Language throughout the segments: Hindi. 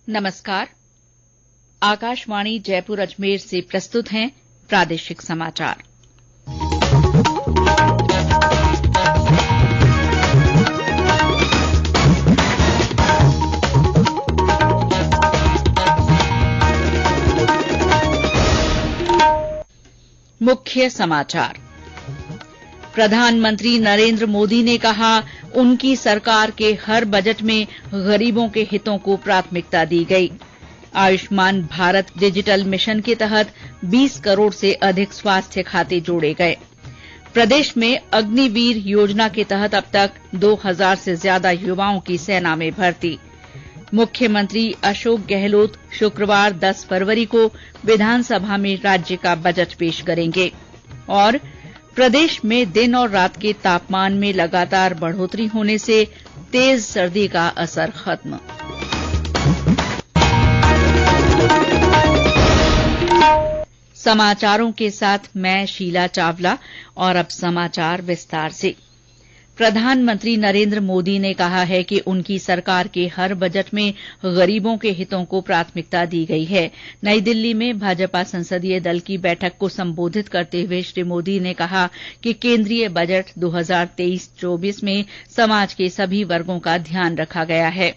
नमस्कार। आकाशवाणी जयपुर अजमेर से प्रस्तुत हैं प्रादेशिक समाचार। मुख्य समाचार। प्रधानमंत्री नरेंद्र मोदी ने कहा, उनकी सरकार के हर बजट में गरीबों के हितों को प्राथमिकता दी गई। आयुष्मान भारत डिजिटल मिशन के तहत 20 करोड़ से अधिक स्वास्थ्य खाते जोड़े गए। प्रदेश में अग्निवीर योजना के तहत अब तक 2000 से ज्यादा युवाओं की सेना में भर्ती। मुख्यमंत्री अशोक गहलोत शुक्रवार 10 फरवरी को विधानसभा में राज्य का बजट पेश करेंगे। और प्रदेश में दिन और रात के तापमान में लगातार बढ़ोतरी होने से तेज सर्दी का असर खत्म। समाचारों के साथ मैं शीला चावला। और अब समाचार विस्तार से। प्रधानमंत्री नरेंद्र मोदी ने कहा है कि उनकी सरकार के हर बजट में गरीबों के हितों को प्राथमिकता दी गई है। नई दिल्ली में भाजपा संसदीय दल की बैठक को संबोधित करते हुए श्री मोदी ने कहा कि केंद्रीय बजट 2023-24 में समाज के सभी वर्गों का ध्यान रखा गया है।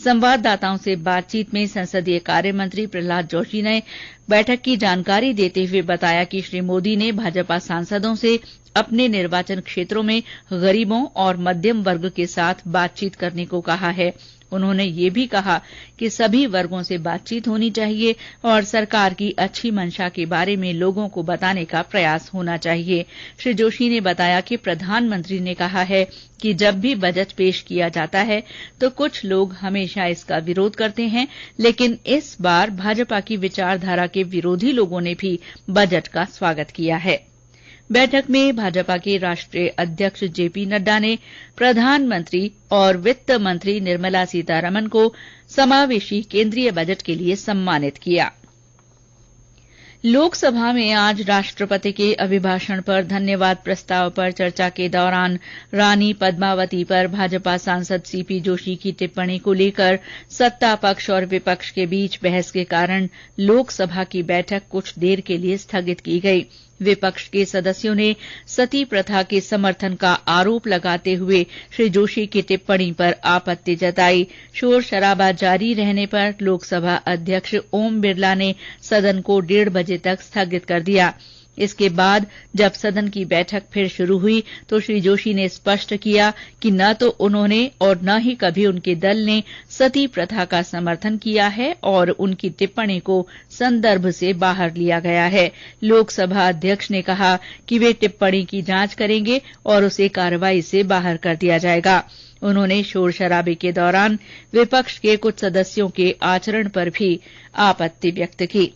संवाददाताओं से बातचीत में संसदीय कार्य मंत्री प्रहलाद जोशी ने बैठक की जानकारी देते हुए बताया कि श्री मोदी ने भाजपा सांसदों से अपने निर्वाचन क्षेत्रों में गरीबों और मध्यम वर्ग के साथ बातचीत करने को कहा है। उन्होंने ये भी कहा कि सभी वर्गों से बातचीत होनी चाहिए और सरकार की अच्छी मंशा के बारे में लोगों को बताने का प्रयास होना चाहिए। श्री जोशी ने बताया कि प्रधानमंत्री ने कहा है कि जब भी बजट पेश किया जाता है तो कुछ लोग हमेशा इसका विरोध करते हैं, लेकिन इस बार भाजपा की विचारधारा के विरोधी लोगों ने भी बजट का स्वागत किया है। बैठक में भाजपा के राष्ट्रीय अध्यक्ष जेपी नड्डा ने प्रधानमंत्री और वित्त मंत्री निर्मला सीतारमण को समावेशी केंद्रीय बजट के लिए सम्मानित किया। लोकसभा में आज राष्ट्रपति के अभिभाषण पर धन्यवाद प्रस्ताव पर चर्चा के दौरान रानी पद्मावती पर भाजपा सांसद सीपी जोशी की टिप्पणी को लेकर सत्ता पक्ष और विपक्ष के बीच बहस के कारण लोकसभा की बैठक कुछ देर के लिए स्थगित की गई। विपक्ष के सदस्यों ने सती प्रथा के समर्थन का आरोप लगाते हुए श्री जोशी की टिप्पणी पर आपत्ति जताई। शोर शराबा जारी रहने पर लोकसभा अध्यक्ष ओम बिरला ने सदन को 1:30 बजे तक स्थगित कर दिया। इसके बाद जब सदन की बैठक फिर शुरू हुई तो श्री जोशी ने स्पष्ट किया कि न तो उन्होंने और न ही कभी उनके दल ने सती प्रथा का समर्थन किया है और उनकी टिप्पणी को संदर्भ से बाहर लिया गया है। लोकसभा अध्यक्ष ने कहा कि वे टिप्पणी की जांच करेंगे और उसे कार्रवाई से बाहर कर दिया जाएगा। उन्होंने शोर शराबे के दौरान विपक्ष के कुछ सदस्यों के आचरण पर भी आपत्ति व्यक्त की।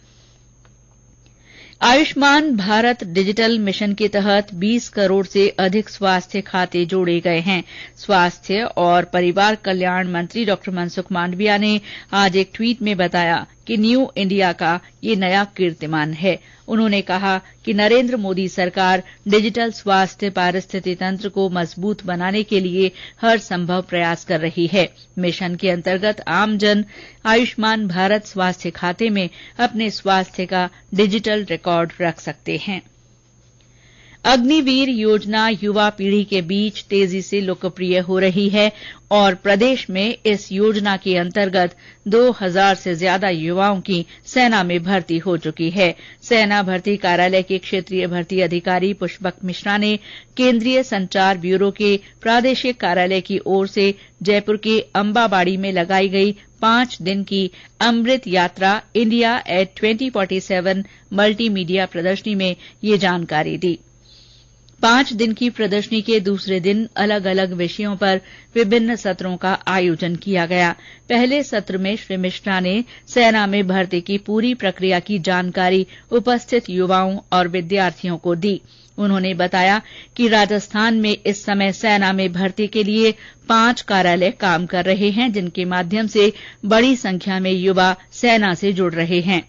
आयुष्मान भारत डिजिटल मिशन के तहत 20 करोड़ से अधिक स्वास्थ्य खाते जोड़े गए हैं। स्वास्थ्य और परिवार कल्याण मंत्री डॉ मनसुख मांडविया ने आज एक ट्वीट में बताया कि न्यू इंडिया का ये नया कीर्तिमान है। उन्होंने कहा कि नरेंद्र मोदी सरकार डिजिटल स्वास्थ्य पारिस्थितिकी तंत्र को मजबूत बनाने के लिए हर संभव प्रयास कर रही है। मिशन के अंतर्गत आमजन आयुष्मान भारत स्वास्थ्य खाते में अपने स्वास्थ्य का डिजिटल रिकॉर्ड रख सकते हैं। अग्निवीर योजना युवा पीढ़ी के बीच तेजी से लोकप्रिय हो रही है और प्रदेश में इस योजना के अंतर्गत 2000 से ज्यादा युवाओं की सेना में भर्ती हो चुकी है। सेना भर्ती कार्यालय के क्षेत्रीय भर्ती अधिकारी पुष्पक मिश्रा ने केंद्रीय संचार ब्यूरो के प्रादेशिक कार्यालय की ओर से जयपुर के अंबाबाड़ी में लगाई गई 5 दिन की अमृत यात्रा इंडिया एट 2047 मल्टीमीडिया प्रदर्शनी में ये जानकारी दी। 5 दिन की प्रदर्शनी के दूसरे दिन अलग अलग विषयों पर विभिन्न सत्रों का आयोजन किया गया। पहले सत्र में श्री मिश्रा ने सेना में भर्ती की पूरी प्रक्रिया की जानकारी उपस्थित युवाओं और विद्यार्थियों को दी। उन्होंने बताया कि राजस्थान में इस समय सेना में भर्ती के लिए 5 कार्यालय काम कर रहे हैं, जिनके माध्यम से बड़ी संख्या में युवा सेना से जुड़ रहे हैं।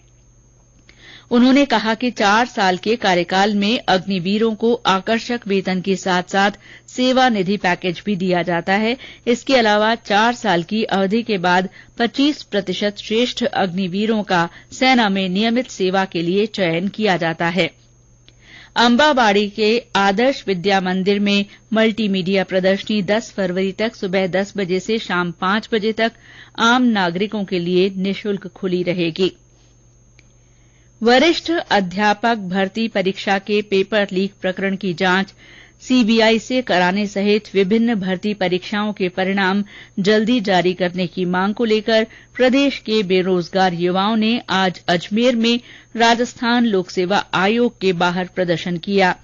उन्होंने कहा कि 4 साल के कार्यकाल में अग्निवीरों को आकर्षक वेतन के साथ साथ सेवा निधि पैकेज भी दिया जाता है। इसके अलावा 4 साल की अवधि के बाद 25% श्रेष्ठ अग्निवीरों का सेना में नियमित सेवा के लिए चयन किया जाता है। अंबाबाड़ी के आदर्श विद्या मंदिर में मल्टीमीडिया प्रदर्शनी 10 फरवरी तक सुबह 10 बजे से शाम 5 बजे तक आम नागरिकों के लिए निःशुल्क खुली रहेगी। वरिष्ठ अध्यापक भर्ती परीक्षा के पेपर लीक प्रकरण की जांच सीबीआई से कराने सहित विभिन्न भर्ती परीक्षाओं के परिणाम जल्दी जारी करने की मांग को लेकर प्रदेश के बेरोजगार युवाओं ने आज अजमेर में राजस्थान लोक सेवा आयोग के बाहर प्रदर्शन किया।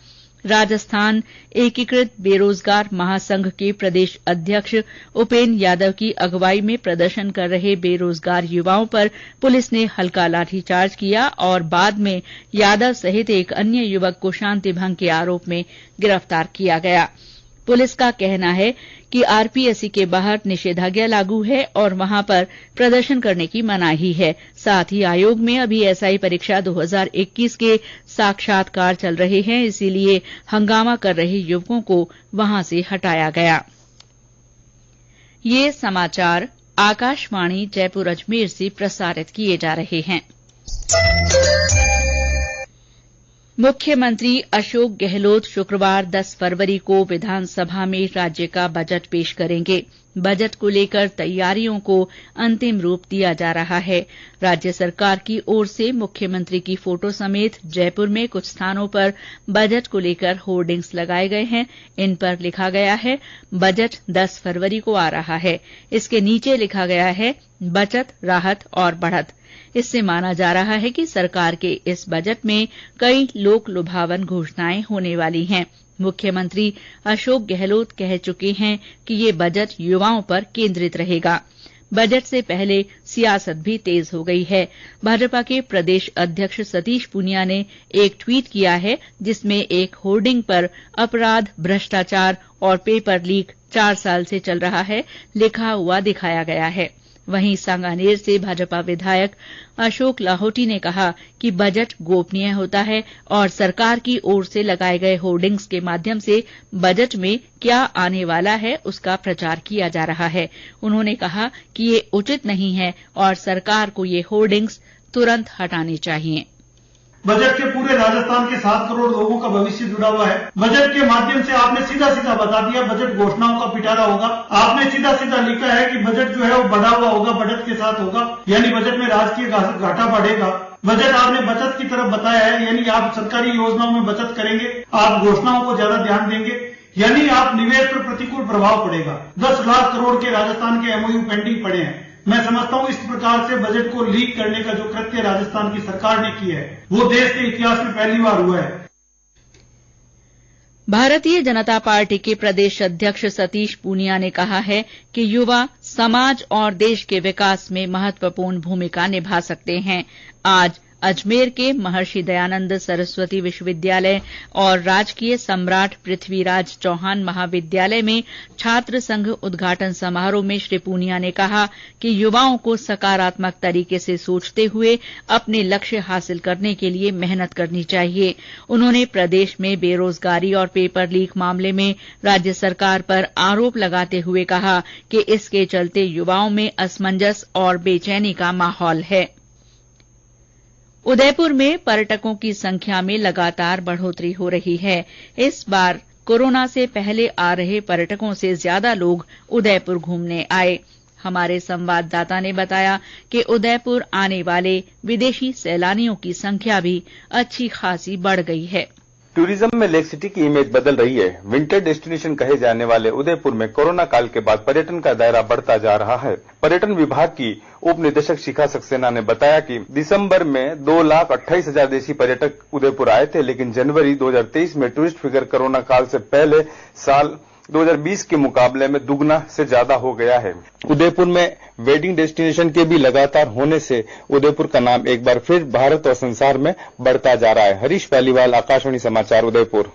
राजस्थान एकीकृत बेरोजगार महासंघ के प्रदेश अध्यक्ष उपेन्द्र यादव की अगुवाई में प्रदर्शन कर रहे बेरोजगार युवाओं पर पुलिस ने हल्का लाठीचार्ज किया और बाद में यादव सहित एक अन्य युवक को शांति भंग के आरोप में गिरफ्तार किया गया। पुलिस का कहना है कि आरपीएससी के बाहर निषेधाज्ञा लागू है और वहां पर प्रदर्शन करने की मनाही है। साथ ही आयोग में अभी एसआई परीक्षा 2021 के साक्षात्कार चल रहे हैं, इसीलिए हंगामा कर रहे युवकों को वहां से हटाया गया। ये समाचार आकाशवाणी जयपुर अजमेर से प्रसारित किए जा रहे हैं। मुख्यमंत्री अशोक गहलोत शुक्रवार 10 फरवरी को विधानसभा में राज्य का बजट पेश करेंगे। बजट को लेकर तैयारियों को अंतिम रूप दिया जा रहा है। राज्य सरकार की ओर से मुख्यमंत्री की फोटो समेत जयपुर में कुछ स्थानों पर बजट को लेकर होर्डिंग्स लगाए गए हैं। इन पर लिखा गया है, बजट 10 फरवरी को आ रहा है। इसके नीचे लिखा गया है, बचत, राहत और बढ़त। इससे माना जा रहा है कि सरकार के इस बजट में कई लोक लुभावन घोषणाएं होने वाली हैं। मुख्यमंत्री अशोक गहलोत कह चुके हैं कि ये बजट युवाओं पर केंद्रित रहेगा। बजट से पहले सियासत भी तेज हो गई है। भाजपा के प्रदेश अध्यक्ष सतीश पूनिया ने एक ट्वीट किया है, जिसमें एक होर्डिंग पर अपराध, भ्रष्टाचार और पेपर लीक 4 साल से चल रहा है लिखा हुआ दिखाया गया है। वहीं सांगानेर से भाजपा विधायक अशोक लाहोटी ने कहा कि बजट गोपनीय होता है और सरकार की ओर से लगाए गए होर्डिंग्स के माध्यम से बजट में क्या आने वाला है उसका प्रचार किया जा रहा है। उन्होंने कहा कि ये उचित नहीं है और सरकार को ये होर्डिंग्स तुरंत हटाने चाहिए। बजट से पूरे राजस्थान के 7 करोड़ लोगों का भविष्य जुड़ा हुआ है। बजट के माध्यम से आपने सीधा सीधा बता दिया बजट घोषणाओं का पिटारा होगा। आपने सीधा सीधा लिखा है कि बजट जो है वो बढ़ा हुआ होगा, बढ़त के साथ होगा, यानी बजट में राजकीय घाटा बढ़ेगा। बजट आपने बचत की तरफ बताया है, यानी आप सरकारी योजनाओं में बचत करेंगे, आप घोषणाओं को ज्यादा ध्यान देंगे, यानी आप निवेश पर प्रतिकूल प्रभाव पड़ेगा। 10 लाख करोड़ के राजस्थान के एमओयू पेंडिंग पड़े हैं। मैं समझता हूं इस प्रकार से बजट को लीक करने का जो कृत्य राजस्थान की सरकार ने किया है वो देश के इतिहास में पहली बार हुआ है। भारतीय जनता पार्टी के प्रदेश अध्यक्ष सतीश पूनिया ने कहा है कि युवा समाज और देश के विकास में महत्वपूर्ण भूमिका निभा सकते हैं। आज अजमेर के महर्षि दयानंद सरस्वती विश्वविद्यालय और राजकीय सम्राट पृथ्वीराज चौहान महाविद्यालय में छात्र संघ उद्घाटन समारोह में श्री पूनिया ने कहा कि युवाओं को सकारात्मक तरीके से सोचते हुए अपने लक्ष्य हासिल करने के लिए मेहनत करनी चाहिए। उन्होंने प्रदेश में बेरोजगारी और पेपर लीक मामले में राज्य सरकार पर आरोप लगाते हुए कहा कि इसके चलते युवाओं में असमंजस और बेचैनी का माहौल है। उदयपुर में पर्यटकों की संख्या में लगातार बढ़ोतरी हो रही है। इस बार कोरोना से पहले आ रहे पर्यटकों से ज्यादा लोग उदयपुर घूमने आए। हमारे संवाददाता ने बताया कि उदयपुर आने वाले विदेशी सैलानियों की संख्या भी अच्छी खासी बढ़ गई है। टूरिज्म में लेक सिटी की इमेज बदल रही है। विंटर डेस्टिनेशन कहे जाने वाले उदयपुर में कोरोना काल के बाद पर्यटन का दायरा बढ़ता जा रहा है। पर्यटन विभाग की उप निदेशक शिखा सक्सेना ने बताया कि दिसंबर में 2,28,000 देशी पर्यटक उदयपुर आए थे, लेकिन जनवरी 2023 में टूरिस्ट फिगर कोरोना काल से पहले साल 2020 के मुकाबले में दुगना से ज्यादा हो गया है। उदयपुर में वेडिंग डेस्टिनेशन के भी लगातार होने से उदयपुर का नाम एक बार फिर भारत और संसार में बढ़ता जा रहा है। हरीश पालीवाल, आकाशवाणी समाचार, उदयपुर।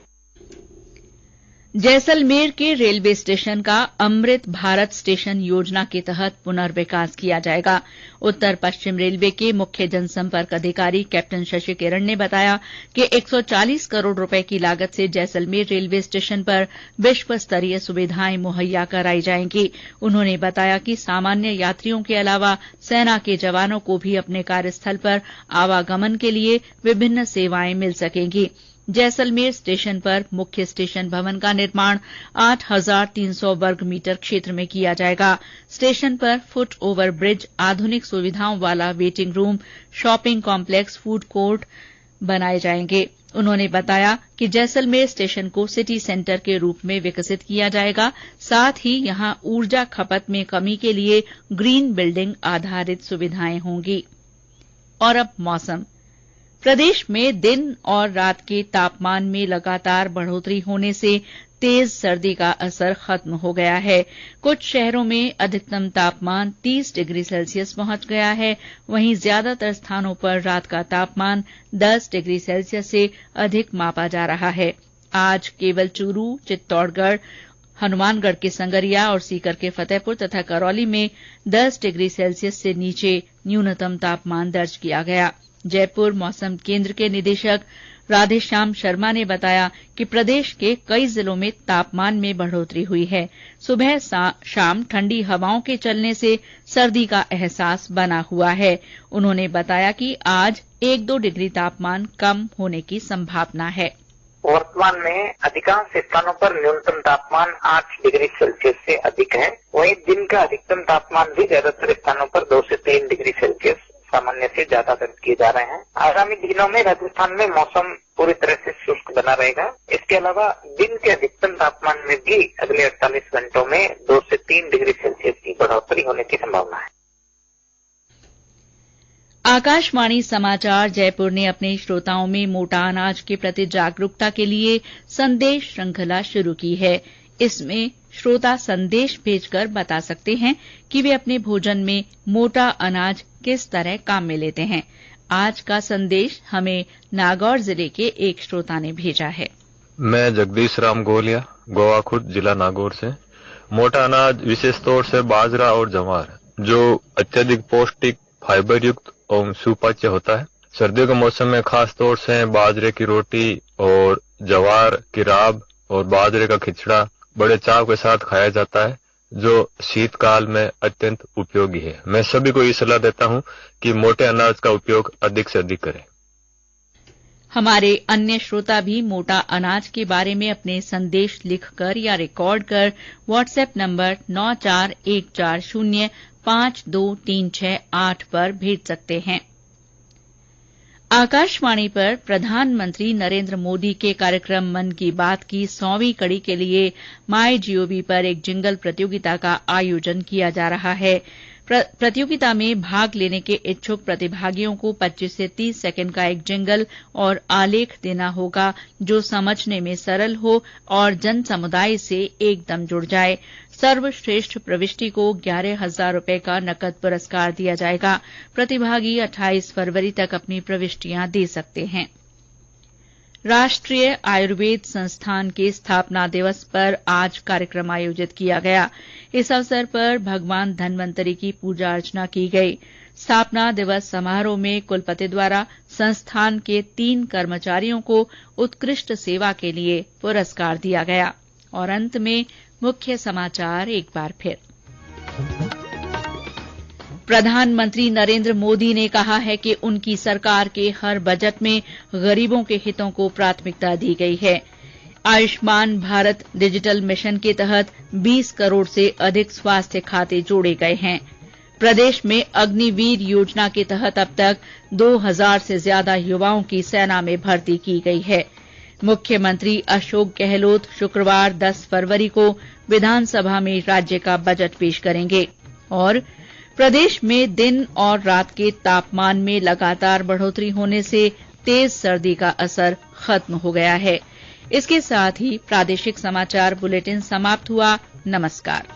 जैसलमेर के रेलवे स्टेशन का अमृत भारत स्टेशन योजना के तहत पुनर्विकास किया जाएगा। उत्तर पश्चिम रेलवे के मुख्य जनसंपर्क अधिकारी कैप्टन शशि किरण ने बताया कि 140 करोड़ रुपए की लागत से जैसलमेर रेलवे स्टेशन पर विश्व स्तरीय सुविधाएं मुहैया कराई जाएंगी। उन्होंने बताया कि सामान्य यात्रियों के अलावा सेना के जवानों को भी अपने कार्यस्थल पर आवागमन के लिए विभिन्न सेवाएं मिल सकेंगी। जैसलमेर स्टेशन पर मुख्य स्टेशन भवन का निर्माण 8,300 वर्ग मीटर क्षेत्र में किया जाएगा। स्टेशन पर फुट ओवर ब्रिज, आधुनिक सुविधाओं वाला waiting room, shopping complex, food court बनाए जाएंगे। उन्होंने बताया कि जैसलमेर स्टेशन को सिटी सेंटर के रूप में विकसित किया जाएगा। साथ ही यहां ऊर्जा खपत में कमी के लिए ग्रीन बिल्डिंग आधारित सुविधाएं होंगी। और अब मौसम। प्रदेश में दिन और रात के तापमान में लगातार बढ़ोतरी होने से तेज सर्दी का असर खत्म हो गया है। कुछ शहरों में अधिकतम तापमान 30 डिग्री सेल्सियस पहुंच गया है। वहीं ज्यादातर स्थानों पर रात का तापमान 10 डिग्री सेल्सियस से अधिक मापा जा रहा है। आज केवल चूरू, चित्तौड़गढ़, हनुमानगढ़ के संगरिया और सीकर के फतेहपुर तथा करौली में 10 डिग्री सेल्सियस से नीचे न्यूनतम तापमान दर्ज किया गया। जयपुर मौसम केंद्र के निदेशक राधेश्याम शर्मा ने बताया कि प्रदेश के कई जिलों में तापमान में बढ़ोतरी हुई है। सुबह शाम ठंडी हवाओं के चलने से सर्दी का एहसास बना हुआ है। उन्होंने बताया कि आज 1-2 डिग्री तापमान कम होने की संभावना है। वर्तमान में अधिकांश स्थानों पर न्यूनतम तापमान 8 डिग्री सेल्सियस से अधिक है। वहीं दिन का अधिकतम तापमान भी ज्यादातर स्थानों पर 2 से 3 डिग्री सेल्सियस सामान्य से ज्यादा दर्ज किए जा रहे हैं। आगामी दिनों में राजस्थान में मौसम पूरी तरह से शुष्क बना रहेगा। इसके अलावा दिन के अधिकतम तापमान में भी अगले 48 घंटों में 2 से 3 डिग्री सेल्सियस की बढ़ोतरी होने की संभावना है। आकाशवाणी समाचार जयपुर ने अपने श्रोताओं में मोटा अनाज के प्रति जागरूकता के लिए संदेश श्रृंखला शुरू की है। इसमें श्रोता संदेश भेजकर बता सकते हैं कि वे अपने भोजन में मोटा अनाज किस तरह काम में लेते हैं। आज का संदेश हमें नागौर जिले के एक श्रोता ने भेजा है। मैं जगदीश राम गोलिया, गोवा खुर्द, जिला नागौर से। मोटा अनाज विशेष तौर से बाजरा और जवार, जो अत्यधिक पौष्टिक, फाइबर युक्त और सुपाच्य होता है। सर्दियों के मौसम में खास तौर से बाजरे की रोटी और जवार की राब और बाजरे का खिचड़ा बड़े चाव के साथ खाया जाता है, जो शीतकाल में अत्यंत उपयोगी है। मैं सभी को ये सलाह देता हूं कि मोटे अनाज का उपयोग अधिक से अधिक करें। हमारे अन्य श्रोता भी मोटा अनाज के बारे में अपने संदेश लिखकर या रिकॉर्ड कर व्हाट्सएप नंबर 9414052368 पर भेज सकते हैं। आकाशवाणी पर प्रधानमंत्री नरेंद्र मोदी के कार्यक्रम मन की बात की 100वीं कड़ी के लिए माईजीओवी पर एक जिंगल प्रतियोगिता का आयोजन किया जा रहा है। प्रतियोगिता में भाग लेने के इच्छुक प्रतिभागियों को 25 से 30 सेकंड का एक जिंगल और आलेख देना होगा, जो समझने में सरल हो और जन समुदाय से एकदम जुड़ जाए। सर्वश्रेष्ठ प्रविष्टि को 11,000 रुपए का नकद पुरस्कार दिया जाएगा। प्रतिभागी 28 फरवरी तक अपनी प्रविष्टियां दे सकते हैं। राष्ट्रीय आयुर्वेद संस्थान के स्थापना दिवस पर आज कार्यक्रम आयोजित किया गया। इस अवसर पर भगवान धन्वंतरी की पूजा अर्चना की गई। स्थापना दिवस समारोह में कुलपति द्वारा संस्थान के 3 कर्मचारियों को उत्कृष्ट सेवा के लिए पुरस्कार दिया गया। और अंत में मुख्य समाचार एक बार फिर। प्रधानमंत्री नरेंद्र मोदी ने कहा है कि उनकी सरकार के हर बजट में गरीबों के हितों को प्राथमिकता दी गई है। आयुष्मान भारत डिजिटल मिशन के तहत 20 करोड़ से अधिक स्वास्थ्य खाते जोड़े गए हैं। प्रदेश में अग्निवीर योजना के तहत अब तक 2000 से ज्यादा युवाओं की सेना में भर्ती की गई है। मुख्यमंत्री अशोक गहलोत शुक्रवार 10 फरवरी को विधानसभा में राज्य का बजट पेश करेंगे। और प्रदेश में दिन और रात के तापमान में लगातार बढ़ोतरी होने से तेज सर्दी का असर खत्म हो गया है। इसके साथ ही प्रादेशिक समाचार बुलेटिन समाप्त हुआ। नमस्कार।